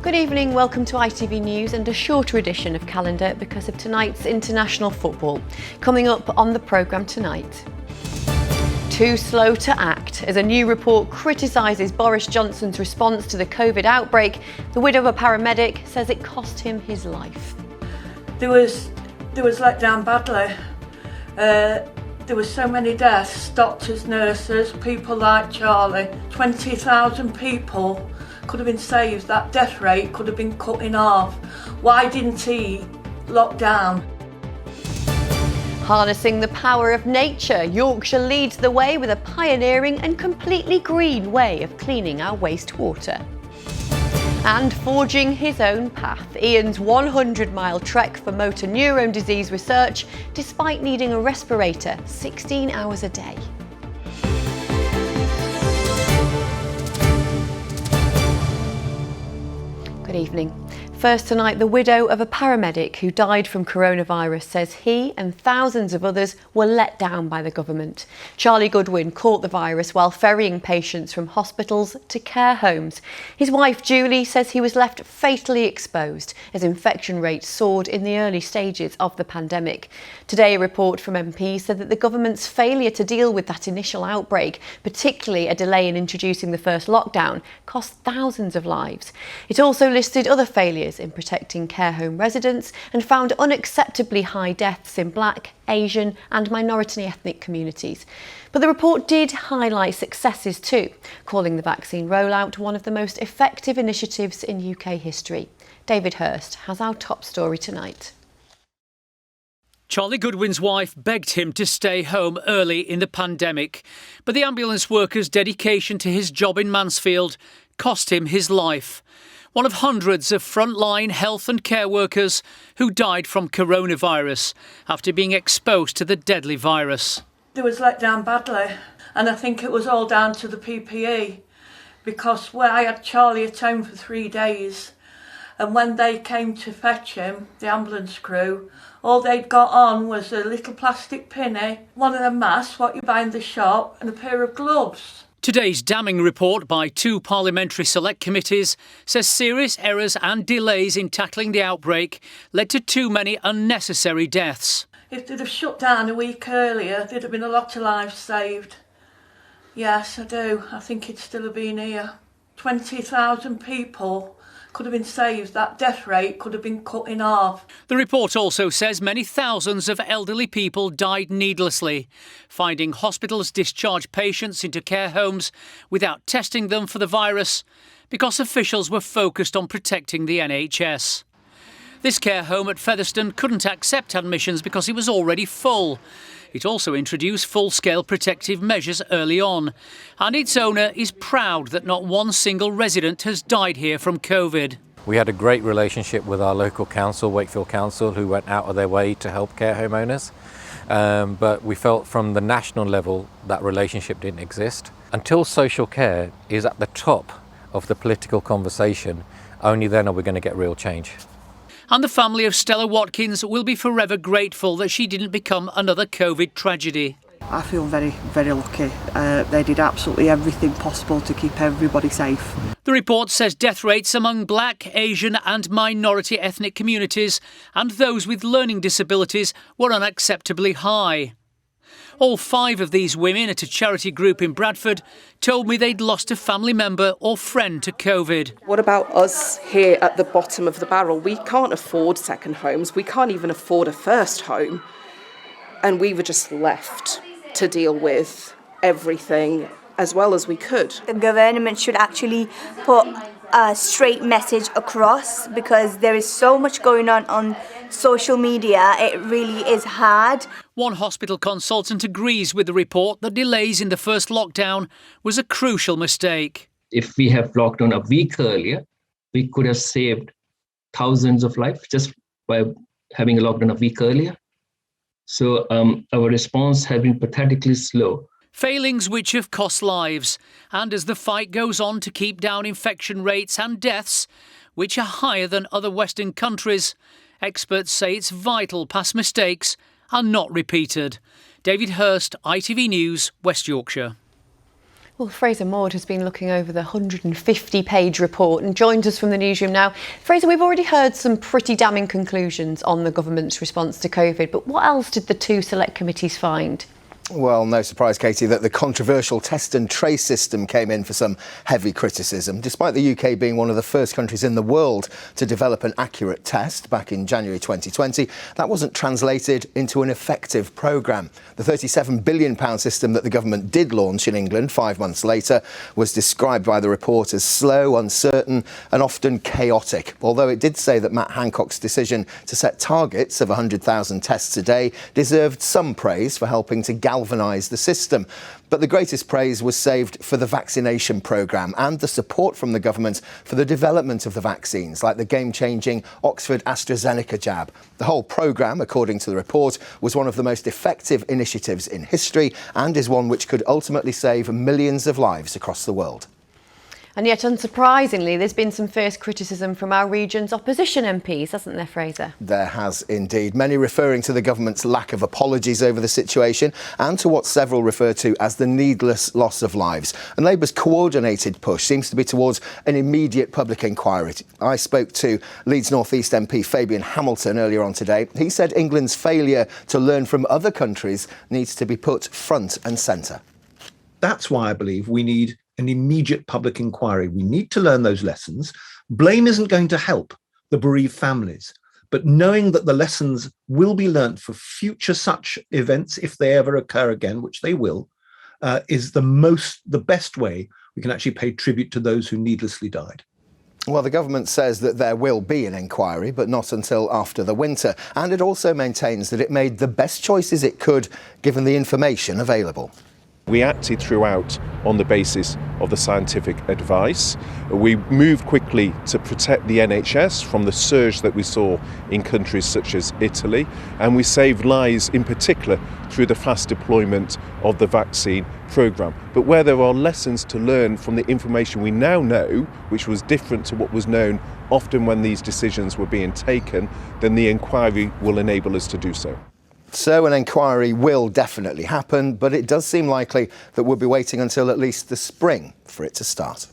Good evening, welcome to ITV News and a shorter edition of Calendar because of tonight's international football. Coming up on the programme tonight. Too slow to act. As a new report criticises Boris Johnson's response to the COVID outbreak, the widow of a paramedic says it cost him his life. There was let down badly. There were so many deaths, doctors, nurses, people like Charlie. 20,000 people could have been saved. That death rate could have been cut in half. Why didn't he lock down? Harnessing the power of nature, Yorkshire leads the way with a pioneering and completely green way of cleaning our wastewater. And forging his own path, Ian's 100-mile trek for motor neurone disease research, despite needing a respirator 16 hours a day. Good evening. First tonight, the widow of a paramedic who died from coronavirus says he and thousands of others were let down by the government. Charlie Goodwin caught the virus while ferrying patients from hospitals to care homes. His wife Julie says he was left fatally exposed as infection rates soared in the early stages of the pandemic. Today, a report from MPs said that the government's failure to deal with that initial outbreak, particularly a delay in introducing the first lockdown, cost thousands of lives. It also listed other failures in protecting care home residents and found unacceptably high deaths in Black, Asian and minority ethnic communities. But the report did highlight successes too, calling the vaccine rollout one of the most effective initiatives in UK history. David Hurst has our top story tonight. Charlie Goodwin's wife begged him to stay home early in the pandemic, but the ambulance worker's dedication to his job in Mansfield cost him his life. One of hundreds of frontline health and care workers who died from coronavirus after being exposed to the deadly virus. There was let down badly, and I think it was all down to the PPE, because where I had Charlie at home for 3 days, and when they came to fetch him, the ambulance crew, all they'd got on was a little plastic pinny, one of the masks, what you buy in the shop, and a pair of gloves. Today's damning report by 2 parliamentary select committees says serious errors and delays in tackling the outbreak led to too many unnecessary deaths. If they'd have shut down a week earlier, there'd have been a lot of lives saved. Yes, I do. I think it'd still have been here. 20,000 people could have been saved. That death rate could have been cut in half. The report also says many thousands of elderly people died needlessly, finding hospitals discharge patients into care homes without testing them for the virus because officials were focused on protecting the NHS. This care home at Featherstone couldn't accept admissions because it was already full. It also introduced full-scale protective measures early on, and its owner is proud that not one single resident has died here from COVID. We had a great relationship with our local council, Wakefield Council, who went out of their way to help care home owners. But we felt from the national level that relationship didn't exist. Until social care is at the top of the political conversation, only then are we going to get real change. And the family of Stella Watkins will be forever grateful that she didn't become another COVID tragedy. I feel very, very lucky. They did absolutely everything possible to keep everybody safe. The report says death rates among Black, Asian and minority ethnic communities and those with learning disabilities were unacceptably high. All 5 of these women at a charity group in Bradford told me they'd lost a family member or friend to COVID. What about us here at the bottom of the barrel? We can't afford second homes. We can't even afford a first home. And we were just left to deal with everything as well as we could. The government should actually put a straight message across, because there is so much going on social media. It really is hard. One hospital consultant agrees with the report that delays in the first lockdown was a crucial mistake. If we have locked down a week earlier, we could have saved thousands of lives just by having a lockdown a week earlier. So our response has been pathetically slow. Failings which have cost lives. And as the fight goes on to keep down infection rates and deaths, which are higher than other Western countries, experts say it's vital past mistakes are not repeated. David Hurst, ITV News, West Yorkshire. Well, Fraser Maud has been looking over the 150-page report and joins us from the newsroom now. Fraser, we've already heard some pretty damning conclusions on the government's response to COVID, but what else did the two select committees find? Well, no surprise, Katy, that the controversial test and trace system came in for some heavy criticism. Despite the UK being one of the first countries in the world to develop an accurate test back in January 2020, that wasn't translated into an effective programme. The £37 billion system that the government did launch in England 5 months later was described by the report as slow, uncertain and often chaotic, although it did say that Matt Hancock's decision to set targets of 100,000 tests a day deserved some praise for helping to galvanise the system. But the greatest praise was saved for the vaccination programme and the support from the government for the development of the vaccines, like the game-changing Oxford AstraZeneca jab. The whole programme, according to the report, was one of the most effective initiatives in history and is one which could ultimately save millions of lives across the world. And yet, unsurprisingly, there's been some fierce criticism from our region's opposition MPs, hasn't there, Fraser? There has indeed. Many referring to the government's lack of apologies over the situation and to what several refer to as the needless loss of lives. And Labour's coordinated push seems to be towards an immediate public inquiry. I spoke to Leeds North East MP Fabian Hamilton earlier on today. He said England's failure to learn from other countries needs to be put front and centre. That's why I believe we need an immediate public inquiry. We need to learn those lessons. Blame isn't going to help the bereaved families, but knowing that the lessons will be learnt for future such events, if they ever occur again, which they will, is the best way we can actually pay tribute to those who needlessly died. Well, the government says that there will be an inquiry, but not until after the winter. And it also maintains that it made the best choices it could, given the information available. We acted throughout on the basis of the scientific advice. We moved quickly to protect the NHS from the surge that we saw in countries such as Italy, and we saved lives in particular through the fast deployment of the vaccine programme. But where there are lessons to learn from the information we now know, which was different to what was known often when these decisions were being taken, then the inquiry will enable us to do so. So an inquiry will definitely happen, but it does seem likely that we'll be waiting until at least the spring for it to start.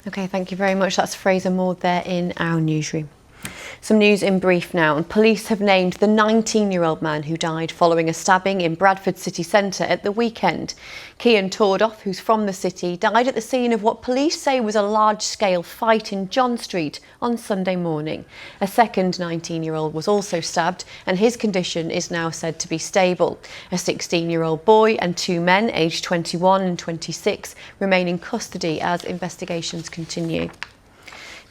OK, thank you very much. That's Fraser Maud there in our newsroom. Some news in brief now, and police have named the 19-year-old man who died following a stabbing in Bradford city centre at the weekend. Cian Tordoff, who's from the city, died at the scene of what police say was a large-scale fight in John Street on Sunday morning. A second 19-year-old was also stabbed, and his condition is now said to be stable. A 16-year-old boy and two men, aged 21 and 26, remain in custody as investigations continue.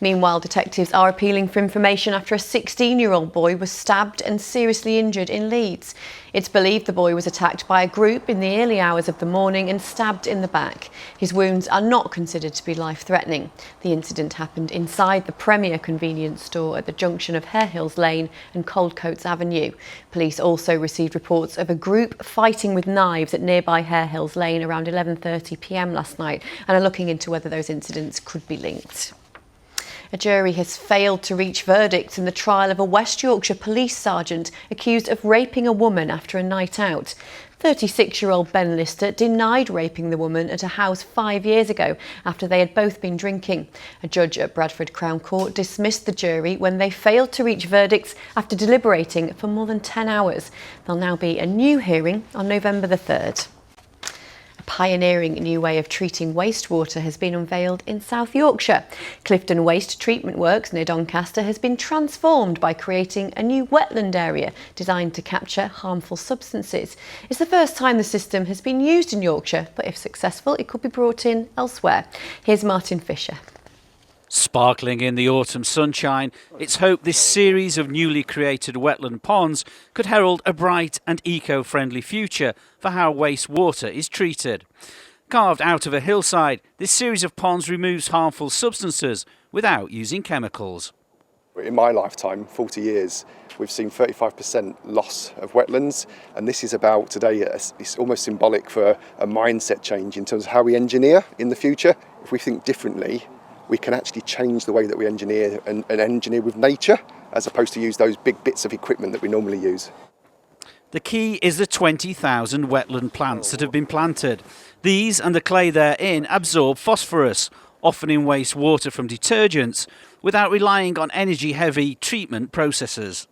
Meanwhile, detectives are appealing for information after a 16-year-old boy was stabbed and seriously injured in Leeds. It's believed the boy was attacked by a group in the early hours of the morning and stabbed in the back. His wounds are not considered to be life-threatening. The incident happened inside the Premier convenience store at the junction of Hare Hills Lane and Coldcoats Avenue. Police also received reports of a group fighting with knives at nearby Hare Hills Lane around 11:30 p.m. last night and are looking into whether those incidents could be linked. A jury has failed to reach verdicts in the trial of a West Yorkshire police sergeant accused of raping a woman after a night out. 36-year-old Ben Lister denied raping the woman at a house 5 years ago after they had both been drinking. A judge at Bradford Crown Court dismissed the jury when they failed to reach verdicts after deliberating for more than 10 hours. There'll now be a new hearing on November the 3rd. A pioneering new way of treating wastewater has been unveiled in South Yorkshire. Clifton Waste Treatment Works near Doncaster has been transformed by creating a new wetland area designed to capture harmful substances. It's the first time the system has been used in Yorkshire, but if successful, it could be brought in elsewhere. Here's Martin Fisher. Sparkling in the autumn sunshine, it's hoped this series of newly created wetland ponds could herald a bright and eco-friendly future for how wastewater is treated. Carved out of a hillside, this series of ponds removes harmful substances without using chemicals. In my lifetime, 40 years, we've seen 35% loss of wetlands, and this is about today, it's almost symbolic for a mindset change in terms of how we engineer in the future. If we think differently, we can actually change the way that we engineer and engineer with nature, as opposed to use those big bits of equipment that we normally use. The key is the 20,000 wetland plants that have been planted. These and the clay therein absorb phosphorus, often in wastewater from detergents, without relying on energy-heavy treatment processes.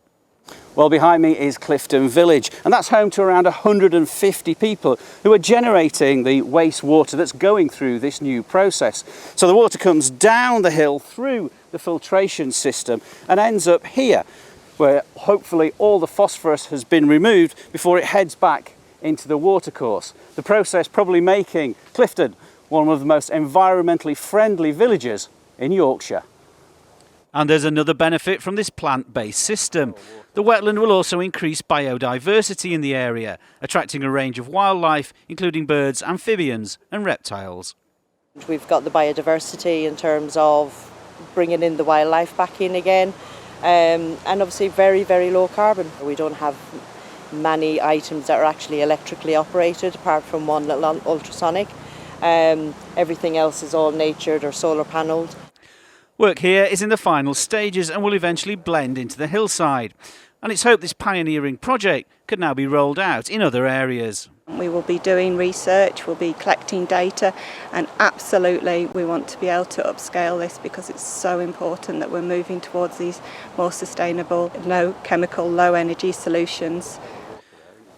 Well, behind me is Clifton Village, and that's home to around 150 people who are generating the wastewater that's going through this new process. So the water comes down the hill through the filtration system and ends up here, where hopefully all the phosphorus has been removed before it heads back into the watercourse. The process probably making Clifton one of the most environmentally friendly villages in Yorkshire. And there's another benefit from this plant-based system. The wetland will also increase biodiversity in the area, attracting a range of wildlife, including birds, amphibians and reptiles. We've got the biodiversity in terms of bringing in the wildlife back in again, and obviously very, very low carbon. We don't have many items that are actually electrically operated, apart from one little ultrasonic. Everything else is all natured or solar panelled. Work here is in the final stages and will eventually blend into the hillside. And it's hoped this pioneering project could now be rolled out in other areas. We will be doing research, we'll be collecting data, and absolutely we want to be able to upscale this because it's so important that we're moving towards these more sustainable, low chemical, low energy solutions.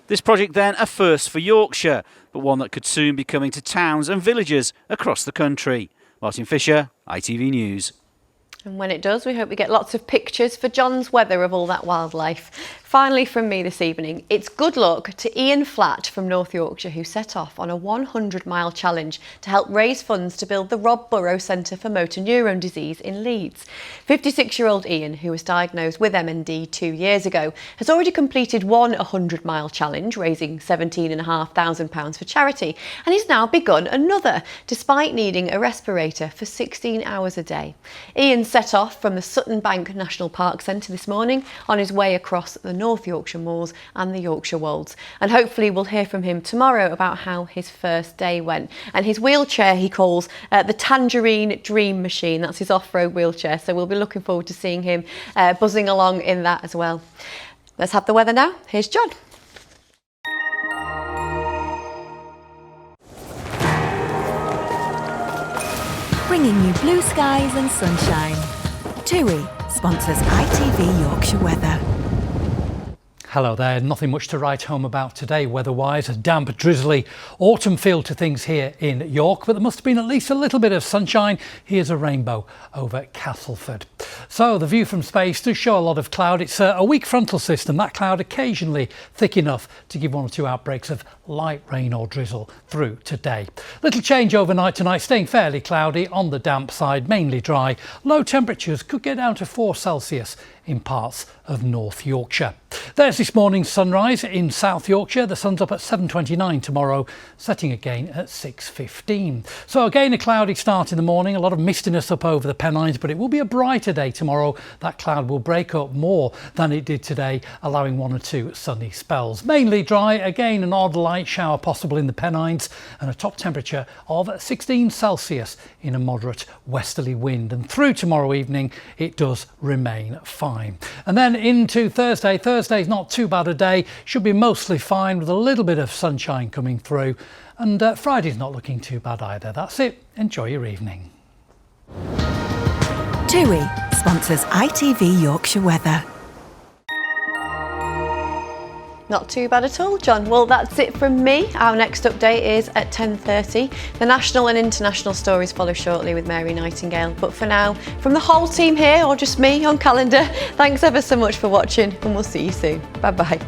This project then a first for Yorkshire, but one that could soon be coming to towns and villages across the country. Martin Fisher, ITV News. And when it does, we hope we get lots of pictures for John's weather of all that wildlife. Finally from me this evening, it's good luck to Ian Flatt from North Yorkshire, who set off on a 100-mile challenge to help raise funds to build the Rob Burrow Centre for Motor Neurone Disease in Leeds. 56-year-old Ian, who was diagnosed with MND 2 years ago, has already completed one 100-mile challenge, raising £17,500 for charity, and he's now begun another, despite needing a respirator for 16 hours a day. Ian set off from the Sutton Bank National Park Centre this morning on his way across the North Yorkshire Moors and the Yorkshire Wolds, and hopefully we'll hear from him tomorrow about how his first day went. And his wheelchair he calls the Tangerine Dream Machine. That's his off-road wheelchair, so we'll be looking forward to seeing him buzzing along in that as well. Let's have the weather now. Here's John. Bringing you blue skies and sunshine. TUI sponsors ITV Yorkshire Weather. Hello there, nothing much to write home about today weather-wise. A damp, drizzly autumn feel to things here in York, but there must have been at least a little bit of sunshine. Here's a rainbow over Castleford. So the view from space does show a lot of cloud. It's a weak frontal system, that cloud occasionally thick enough to give one or two outbreaks of light rain or drizzle through today. Little change overnight tonight, staying fairly cloudy on the damp side, mainly dry. Low temperatures could get down to 4 Celsius in parts of North Yorkshire. There's this morning's sunrise in South Yorkshire. The sun's up at 7:29 tomorrow, setting again at 6:15. So again a cloudy start in the morning, a lot of mistiness up over the Pennines, but it will be a brighter day tomorrow. That cloud will break up more than it did today, allowing 1 or 2 sunny spells. Mainly dry, again an odd light shower possible in the Pennines, and a top temperature of 16 Celsius in a moderate westerly wind. And through tomorrow evening it does remain fine. And then into Thursday. Thursday's not too bad a day, should be mostly fine with a little bit of sunshine coming through, and Friday's not looking too bad either. That's it, enjoy your evening. TUI sponsors ITV Yorkshire Weather. Not too bad at all, John. Well, that's it from me. Our next update is at 10:30. The national and international stories follow shortly with Mary Nightingale. But for now, from the whole team here, or just me on calendar, thanks ever so much for watching, and we'll see you soon. Bye-bye.